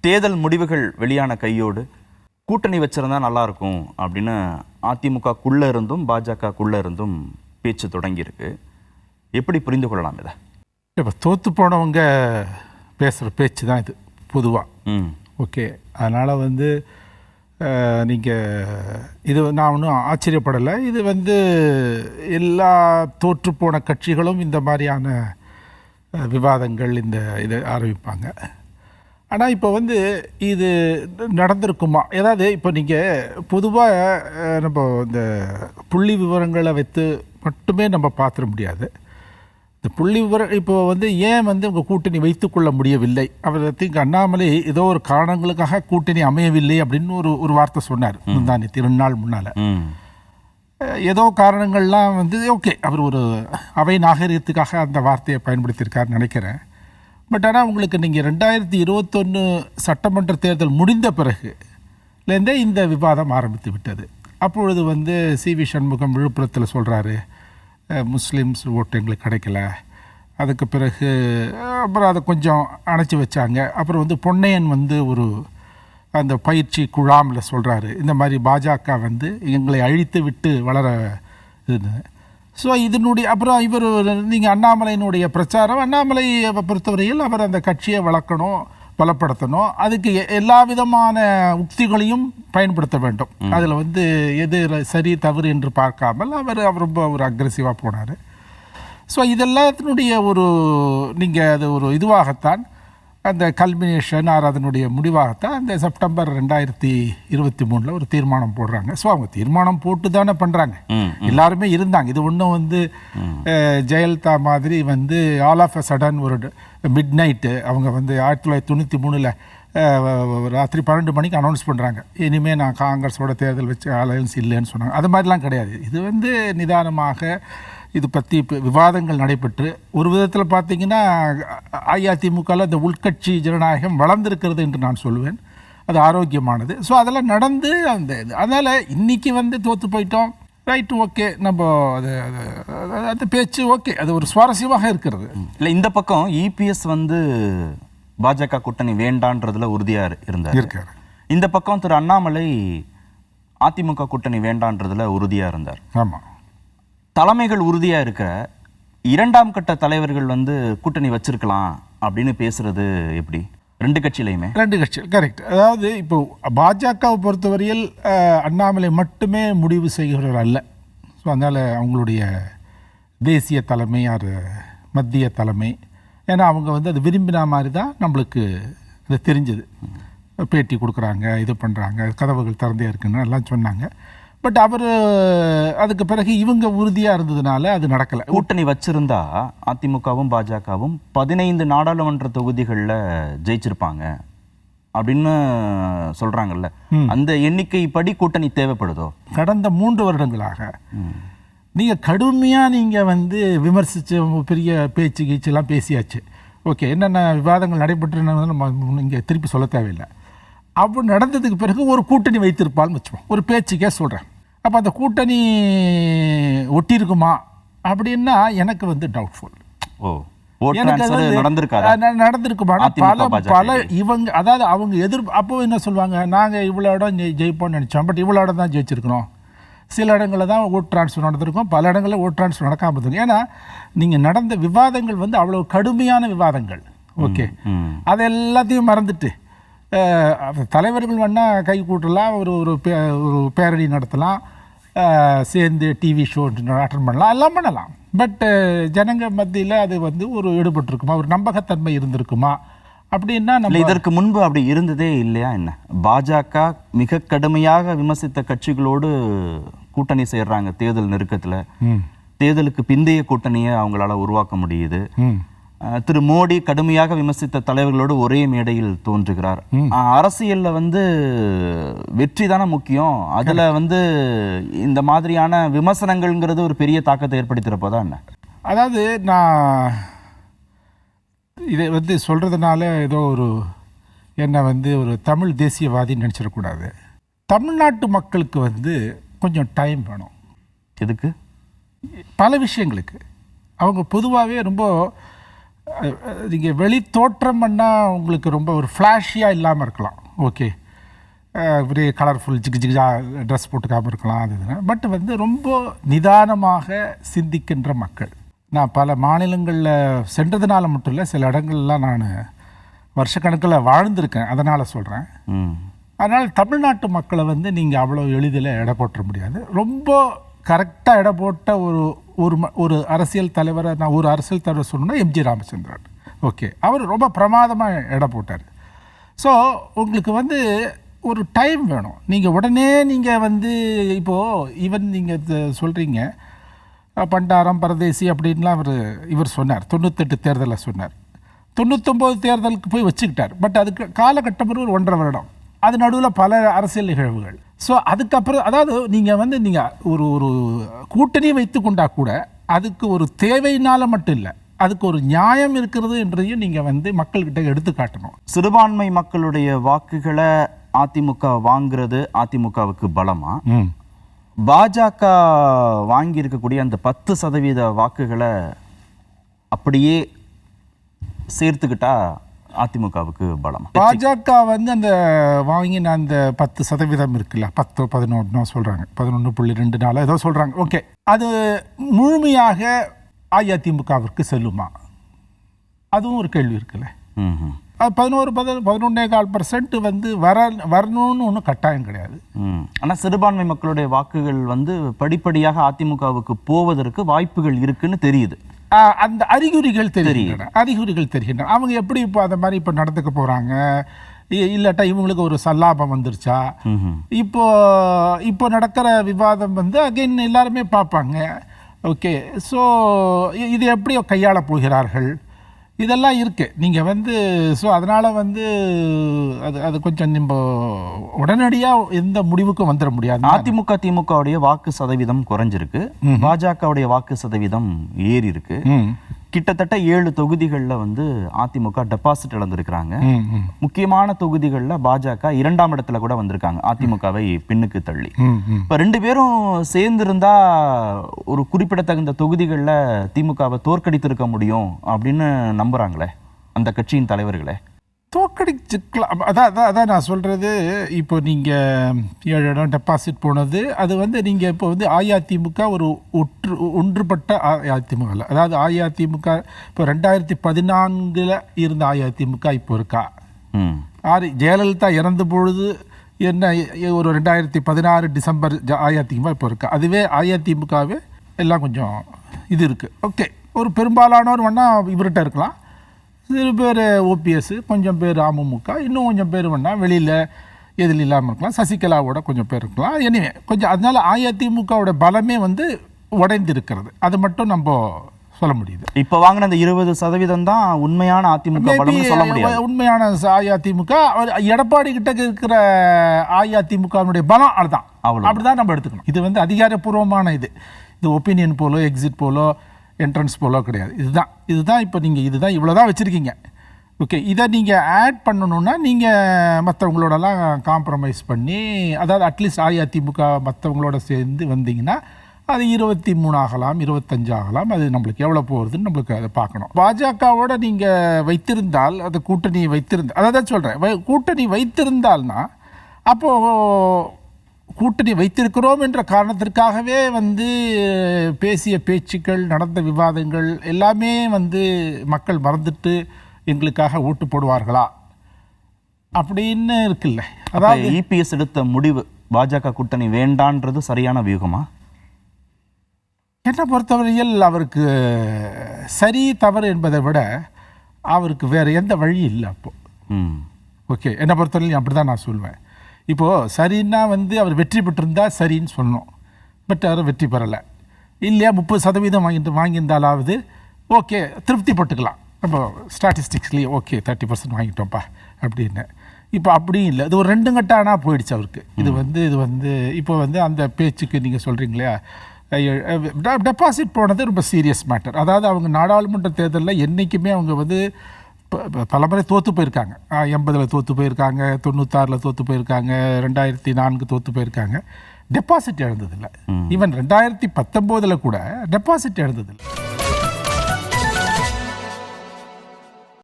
தேர்தல் முடிவுகள் வெளியான கையோடு கூட்டணி வச்சிருந்தா நல்லா இருக்கும் அப்படின்னு அதிமுகக்குள்ள இருந்தும் பாஜகக்குள்ள இருந்தும் பேச்சு தொடங்கியிருக்கு. எப்படி புரிந்து கொள்ளலாம் இதை? இப்போ தோற்று போனவங்க பேசுகிற பேச்சு தான் இது பொதுவாக. ஓகே, அதனால் நீங்கள் இது நான் ஒன்றும் ஆச்சரியப்படலை. இது எல்லா தோற்றுப்போன கட்சிகளும் இந்த மாதிரியான விவாதங்கள் இதை ஆரம்பிப்பாங்க. ஆனால் இப்போ இது நடந்திருக்குமா? ஏதாவது இப்போ நீங்கள் பொதுவாக நம்ம இந்த புள்ளி விவரங்களை வைத்து மட்டுமே நம்ம பார்த்துட முடியாது. இந்த புள்ளி விவரம் இப்போ ஏன் உங்கள் கூட்டணி வைத்துக்கொள்ள முடியவில்லை? அவர் திங்க் அண்ணாமலை ஏதோ ஒரு காரணங்களுக்காக கூட்டணி அமையவில்லை அப்படின்னு ஒரு வார்த்தை சொன்னார் முந்தானி 2 நாள் முன்னால். ஏதோ காரணங்கள்லாம் ஓகே, அவர் ஒரு அவை நாகரிகத்துக்காக அந்த வார்த்தையை பயன்படுத்தியிருக்காருன்னு நினைக்கிறேன். பட் ஆனால் உங்களுக்கு நீங்கள் 2021 சட்டமன்ற தேர்தல் முடிந்த பிறகுலேருந்தே இந்த விவாதம் ஆரம்பித்து விட்டது. அப்பொழுது சி.வி. சண்முகம் விழுப்புரத்தில் சொல்கிறாரு, முஸ்லீம்ஸ் ஓட்டு எங்களுக்கு கிடைக்கல. அதுக்கு பிறகு அப்புறம் அதை கொஞ்சம் அணைச்சி வச்சாங்க. அப்புறம் பொன்னையன் ஒரு அந்த பயிற்சி குழாமில் சொல்கிறாரு, இந்த மாதிரி பாஜக எங்களை அழித்து விட்டு வளர இது. ஸோ இதனுடைய அப்புறம் இவர் நீங்கள் அண்ணாமலையினுடைய பிரச்சாரம், அண்ணாமலையை பொறுத்தவரையில் அவர் அந்த கட்சியை வளர்க்கணும், பலப்படுத்தணும். அதுக்கு எல்லா விதமான உக்திகளையும் பயன்படுத்த வேண்டும். அதில் எது சரி தவறு என்று பார்க்காமல் அவர் ரொம்ப ஒரு அக்ரெசிவாக போனார். ஸோ இதெல்லாத்தினுடைய நீங்கள் அது ஒரு இதுவாகத்தான் அந்த கல்மினேஷன் அதனுடைய முடிவாகத்தான் அந்த செப்டம்பர் 2023 ஒரு தீர்மானம் போடுறாங்க. ஸோ அவங்க தீர்மானம் போட்டு தானே பண்ணுறாங்க. எல்லாருமே இருந்தாங்க. இது ஒன்றும் ஜெயலலிதா மாதிரி ஆல் ஆஃப் அ சடன் ஒரு மிட் நைட்டு அவங்க 1993 ராத்திரி 12 மணிக்கு அனௌன்ஸ் பண்ணுறாங்க, இனிமேல் நான் காங்கிரஸோட தேர்தல் வச்சு அலையன்ஸ் இல்லைன்னு சொன்னாங்க. அது மாதிரிலாம் கிடையாது. இது நிதானமாக இது பற்றி விவாதங்கள் நடைபெற்று ஒரு விதத்தில் பார்த்தீங்கன்னா அஇஅதிமுகவில் இந்த உள்கட்சி ஜனநாயகம் வளர்ந்துருக்கிறது என்று நான் சொல்லுவேன். அது ஆரோக்கியமானது. ஸோ அதெல்லாம் நடந்து இது அதனால் இன்றைக்கி தோற்று போயிட்டோம், ரைட்டு, ஓகே, நம்ம அந்த பேச்சு ஓகே, அது ஒரு சுவாரஸ்யமாக இருக்கிறது. இல்லை, இந்த பக்கம் இபிஎஸ் பாஜக கூட்டணி வேண்டான்றதுல உறுதியாக இருக்கார். இந்த பக்கம் திரு அண்ணாமலை அதிமுக கூட்டணி வேண்டான்றதுல உறுதியாக இருந்தார். ஆமாம், தலைமைகள் உறுதியாக இருக்கிற 2ஆம் கட்ட தலைவர்கள் கூட்டணி வச்சிருக்கலாம் அப்படின்னு பேசுறது எப்படி? 2 கட்சியிலையுமே 2 கட்சிகள் கரெக்ட். அதாவது இப்போ பாஜகவை பொறுத்தவரையில் அண்ணாமலை மட்டுமே முடிவு செய்கிறவர் அல்ல. ஸோ அதனால் அவங்களுடைய தேசிய தலைமை மத்திய தலைமை, ஏன்னா அவங்க அது விரும்பின மாதிரி தான் நம்மளுக்கு அது தெரிஞ்சது. பேட்டி கொடுக்குறாங்க, இது பண்ணுறாங்க, கதவுகள் திறந்தே இருக்குன்னு எல்லாம் சொன்னாங்க. பட் அவர் அதுக்கு பிறகு இவங்க உறுதியாக இருந்ததுனால அது நடக்கலை. கூட்டணி வச்சிருந்தா அதிமுகவும் பாஜகவும் 15 நாடாளுமன்ற தொகுதிகளில் ஜெயிச்சிருப்பாங்க அப்படின்னு சொல்கிறாங்கல்ல. அந்த எண்ணிக்கை படி கூட்டணி தேவைப்படுதோ? கடந்த 3 வருடங்களாக நீங்கள் கடுமையாக நீங்கள் விமர்சித்து பெரிய பேச்சு கீச்செல்லாம் பேசியாச்சு. ஓகே, என்னென்ன விவாதங்கள் நடைபெற்று இங்கே திருப்பி சொல்ல தேவையில்லை. அப்போ நடந்ததுக்கு பிறகு ஒரு கூட்டணி வைத்திருப்பான்னு வச்சுப்போம், ஒரு பேச்சுக்கே சொல்கிறேன். அப்போ அந்த கூட்டணி ஒட்டியிருக்குமா அப்படின்னா எனக்கு டவுட்ஃபுல். நடந்திருக்குமா? பல இவங்க அதாவது அவங்க அப்போ என்ன சொல்லுவாங்க, நாங்கள் இவ்வளோ இடம் ஜெயிப்போம்னு நினச்சோம், பட் இவ்வளோ இடம் தான் ஜெயிச்சிருக்கிறோம். சில இடங்களில் தான் ஓட் ட்ரான்ஸ்ஃபர் நடந்திருக்கும், பல இடங்களில் ஓட் ட்ரான்ஸ்ஃபர் நடக்காமல் இருக்கும். ஏன்னா நீங்கள் நடந்த விவாதங்கள் அவ்வளோ கடுமையான விவாதங்கள். ஓகே, அது எல்லாத்தையும் மறந்துட்டு தலைவர்கள் வேணால் கை கூட்டலாம், ஒரு பேரணி நடத்தலாம், சேர்ந்து டிவி ஷோ அட்டன் பண்ணலாம், எல்லாம் பண்ணலாம். பட் ஜனங்க மத்தியில் அது ஒரு ஈடுபட்டிருக்குமா, ஒரு நம்பகத்தன்மை இருந்திருக்குமா அப்படின்னா நம்ம இதற்கு முன்பு அப்படி இருந்ததே இல்லையா என்ன? பாஜக மிக கடுமையாக விமர்சித்த கட்சிகளோடு கூட்டணி செய்கிறாங்க தேர்தல் நெருக்கத்தில். தேர்தலுக்கு பிந்தைய கூட்டணியை அவங்களால உருவாக்க முடியுது. திரு மோடி கடுமையாக விமர்சித்த தலைவர்களோடு ஒரே மேடையில் தோன்றுகிறார். அரசியல்ல வெற்றி தானே முக்கியம். அதுல இந்த மாதிரியான விமர்சனங்கள்ங்கிறது ஒரு பெரிய தாக்கத்தை ஏற்படுத்திருப்பதா என்ன? அதாவது நான் இதை சொல்றதுனால ஏதோ என்னை ஒரு தமிழ் தேசியவாதின்னு நினச்சிடக்கூடாது. தமிழ்நாட்டு மக்களுக்கு கொஞ்சம் டைம் வேணும். எதுக்கு? பல விஷயங்களுக்கு. அவங்க பொதுவாகவே ரொம்ப நீங்கள் வெளி தோற்றம் பண்ணால் உங்களுக்கு ரொம்ப ஒரு ஃப்ளாஷியாக இல்லாமல் இருக்கலாம். ஓகே, ஒரே கலர்ஃபுல் ஜிகா ட்ரெஸ் போட்டுக்காமல் இருக்கலாம். அது இதுன்னு. பட் வந்து ரொம்ப நிதானமாக சிந்திக்கின்ற மக்கள். நான் பல மாநிலங்களில் சென்றதுனால மட்டும் இல்லை, சில இடங்கள்லாம் நான் வருஷக்கணக்கில் வாழ்ந்திருக்கேன், அதனால் சொல்கிறேன். அதனால் தமிழ்நாட்டு மக்களை வந்து நீங்கள் அவ்வளோ எளிதில் எடை போட்டுற முடியாது. ரொம்ப கரெக்டாக எடை போட்ட ஒரு அரசியல் தலைவரை நான் ஒரு அரசியல் தலைவர் சொல்லணும்னா எம்ஜி ராமச்சந்திரன். ஓகே, அவர் ரொம்ப பிரமாதமாக எடை போட்டார். ஸோ உங்களுக்கு வந்து ஒரு டைம் வேணும். நீங்கள் உடனே நீங்கள் வந்து இப்போது ஈவன் நீங்கள் சொல்கிறீங்க பண்டாரம் பரதேசி அப்படின்லாம் இவர் சொன்னார். 98 தேர்தலில் சொன்னார். 99 தேர்தலுக்கு போய் வச்சுக்கிட்டார். பட் அதுக்கு காலகட்டம் ஒரு 1.5 வருடம். அது நடுவில் பல அரசியல் நிகழ்வுகள். ஸோ அதுக்கப்புறம் அதாவது நீங்கள் வந்து நீங்கள் ஒரு கூட்டணி வைத்து கொண்டா கூட அதுக்கு ஒரு தேவையினால் மட்டும் இல்லை, அதுக்கு ஒரு நியாயம் இருக்கிறது என்றதையும் நீங்கள் வந்து மக்கள்கிட்ட எடுத்து காட்டணும். சிறுபான்மை மக்களுடைய வாக்குகளை அதிமுக வாங்குறது அதிமுகவுக்கு பலமா? பாஜக வாங்கி இருக்கக்கூடிய அந்த 10% வாக்குகளை அப்படியே சேர்த்துக்கிட்டா அதிமுகவுக்கு பலமா? பாஜக வந்து அந்த வாங்கின அந்த 10% இருக்குல்ல, 10-11 சொல்றாங்க, 11.24 ஏதோ சொல்றாங்க. ஓகே, அது முழுமையாக அஇஅதிமுகவிற்கு செல்லுமா? அதுவும் ஒரு கேள்வி இருக்குல்ல. 11-11.4% வந்து வரணும்னு ஒன்றும் கட்டாயம் கிடையாது. ஆனால் சிறுபான்மை மக்களுடைய வாக்குகள் வந்து படிப்படியாக அதிமுகவுக்கு போவதற்கு வாய்ப்புகள் இருக்குன்னு தெரியுது. அந்த அறிகுறிகள் தெரிகின்றன. அவங்க எப்படி இப்போ அந்த மாதிரி இப்போ நடந்துக்க போகிறாங்க, இல்லாட்டா இவங்களுக்கு ஒரு சல்லாபம் வந்துருச்சா, இப்போ நடக்கிற விவாதம் வந்து அகைன் எல்லாருமே பார்ப்பாங்க. ஓகே, ஸோ இது எப்படி கையாள போகிறார்கள், இதெல்லாம் இருக்குது. நீங்கள் வந்து ஸோ அதனால் வந்து அது கொஞ்சம் நம்ம உடனடியாக எந்த முடிவுக்கும் வந்துட முடியாது. அதிமுக திமுகவுடைய வாக்கு சதவீதம் குறைஞ்சிருக்கு, பாஜகவுடைய வாக்கு சதவீதம் ஏறி இருக்கு. கிட்டத்தட்ட 7 தொகுதிகளில் வந்து அதிமுக டெபாசிட் இழந்திருக்கிறாங்க. முக்கியமான தொகுதிகளில் பாஜக 2ஆம் இடத்துல கூட வந்திருக்காங்க, அதிமுகவை பின்னுக்கு தள்ளி. இப்போ 2 பேரும் சேர்ந்திருந்தா ஒரு குறிப்பிடத்தகுந்த தொகுதிகளில் திமுகவை தோற்கடித்திருக்க முடியும் அப்படின்னு நம்புறாங்களே அந்த கட்சியின் தலைவர்களே. தோற்கடிச்சுக்கலாம். அதான் நான் சொல்கிறது. இப்போ நீங்கள் 7 இடம் டெபாசிட் போனது, அது வந்து நீங்கள் இப்போ வந்து அஇஅதிமுக ஒரு ஒன்றுபட்ட அஇஅதிமுக இல்லை. அதாவது அஇஅதிமுக இப்போ 2014 இருந்த அஇஅதிமுக இப்போ இருக்கா? ஜெயலலிதா இறந்த பொழுது என்ன ஒரு 2016 டிசம்பர் அஇஅதிமுக இப்போ இருக்கா? அதுவே அஇஅதிமுகவே எல்லாம் கொஞ்சம் இது இருக்குது. ஓகே, ஒரு பெரும்பாலானவர் வேணால் இவர்கிட்ட இருக்கலாம், சில பேர் ஓபிஎஸ், கொஞ்சம் பேர் அமமுக, இன்னும் கொஞ்சம் பேர் வேணால் வெளியில் எதில் இல்லாமல் இருக்கலாம், சசிகலாவோட கொஞ்சம் பேர் இருக்கலாம். எனிவே கொஞ்சம் அதனால் அஇஅதிமுகவோட பலமே வந்து உடைந்திருக்கிறது. அது மட்டும் நம்ம சொல்ல முடியுது. இப்போ வாங்கின அந்த 20% தான் உண்மையான அதிமுக பலம்னு சொல்ல முடியாது. உண்மையான அஇஅதிமுக எடப்பாடி கிட்ட இருக்கிற அஇஅதிமுகவுடைய பலம் அதுதான். அப்படிதான் நம்ம எடுத்துக்கணும். இது வந்து அதிகாரப்பூர்வமான இது opinion polo exit polo entrance polo கிடையாது. இதுதான் இப்போ நீங்கள் இதுதான் இவ்வளோதான் வச்சுருக்கீங்க. ஓகே, இதை நீங்கள் ஆட் பண்ணணுன்னா நீங்கள் மற்றவங்களோடலாம் காம்ப்ரமைஸ் பண்ணி, அதாவது அட்லீஸ்ட் அஇஅதிமுக மற்றவங்களோட சேர்ந்து வந்தீங்கன்னா அது 23 ஆகலாம், 25 ஆகலாம். அது நம்மளுக்கு எவ்வளோ போகிறதுன்னு நம்மளுக்கு அதை பார்க்கணும். பாஜகவோட நீங்கள் வைத்திருந்தால், அது கூட்டணி வைத்திருந்தால், அதை தான் சொல்கிறேன், கூட்டணி வைத்திருந்தால்னா அப்போது கூட்டணி வைத்திருக்கிறோம் என்ற காரணத்திற்காகவே வந்து பேசிய பேச்சுக்கள், நடந்த விவாதங்கள் எல்லாமே வந்து மக்கள் மறந்துட்டு எங்களுக்காக ஓட்டு போடுவார்களா அப்படின்னு இருக்குல்ல. அதாவது இபிஎஸ் எடுத்த முடிவு பாஜக கூட்டணி வேண்டான்றது சரியான வியூகமா? என்னை பொறுத்தவரையில் அவருக்கு சரி தவறு என்பதை விட அவருக்கு வேறு எந்த வழி இல்லை அப்போது. ஓகே, என்னை பொறுத்தவரையில் அப்படி தான் நான் சொல்வேன். இப்போது சரின்னா வந்து அவர் வெற்றி பெற்றிருந்தால் சரின்னு சொல்லணும். பட் அவர் வெற்றி பெறலை இல்லையா, 30% வாங்கியிருந்தாலாவது ஓகே திருப்திப்பட்டுக்கலாம். நம்ம ஸ்டாட்டிஸ்டிக்ஸ்லேயே ஓகே 30% வாங்கிட்டோம்ப்பா அப்படின்னு. இப்போ அப்படியும் இல்லை, இது ஒரு 2 கட்டானா போயிடுச்சு அவருக்கு. இது வந்து இப்போ வந்து அந்த பேச்சுக்கு நீங்கள் சொல்கிறீங்களே, டெபாசிட் போனது ரொம்ப சீரியஸ் மேட்டர். அதாவது அவங்க நாடாளுமன்ற தேர்தலில் என்றைக்குமே அவங்க வந்து பலமுறை தோற்று போயிருக்காங்க. 80 தோற்று போயிருக்காங்க, 96 தோற்று போயிருக்காங்க, 2004 தோற்று போயிருக்காங்க. டெபாசிட் எழுந்ததில்லை. ஈவன் 2019 கூட டெபாசிட் எழுந்ததில்லை.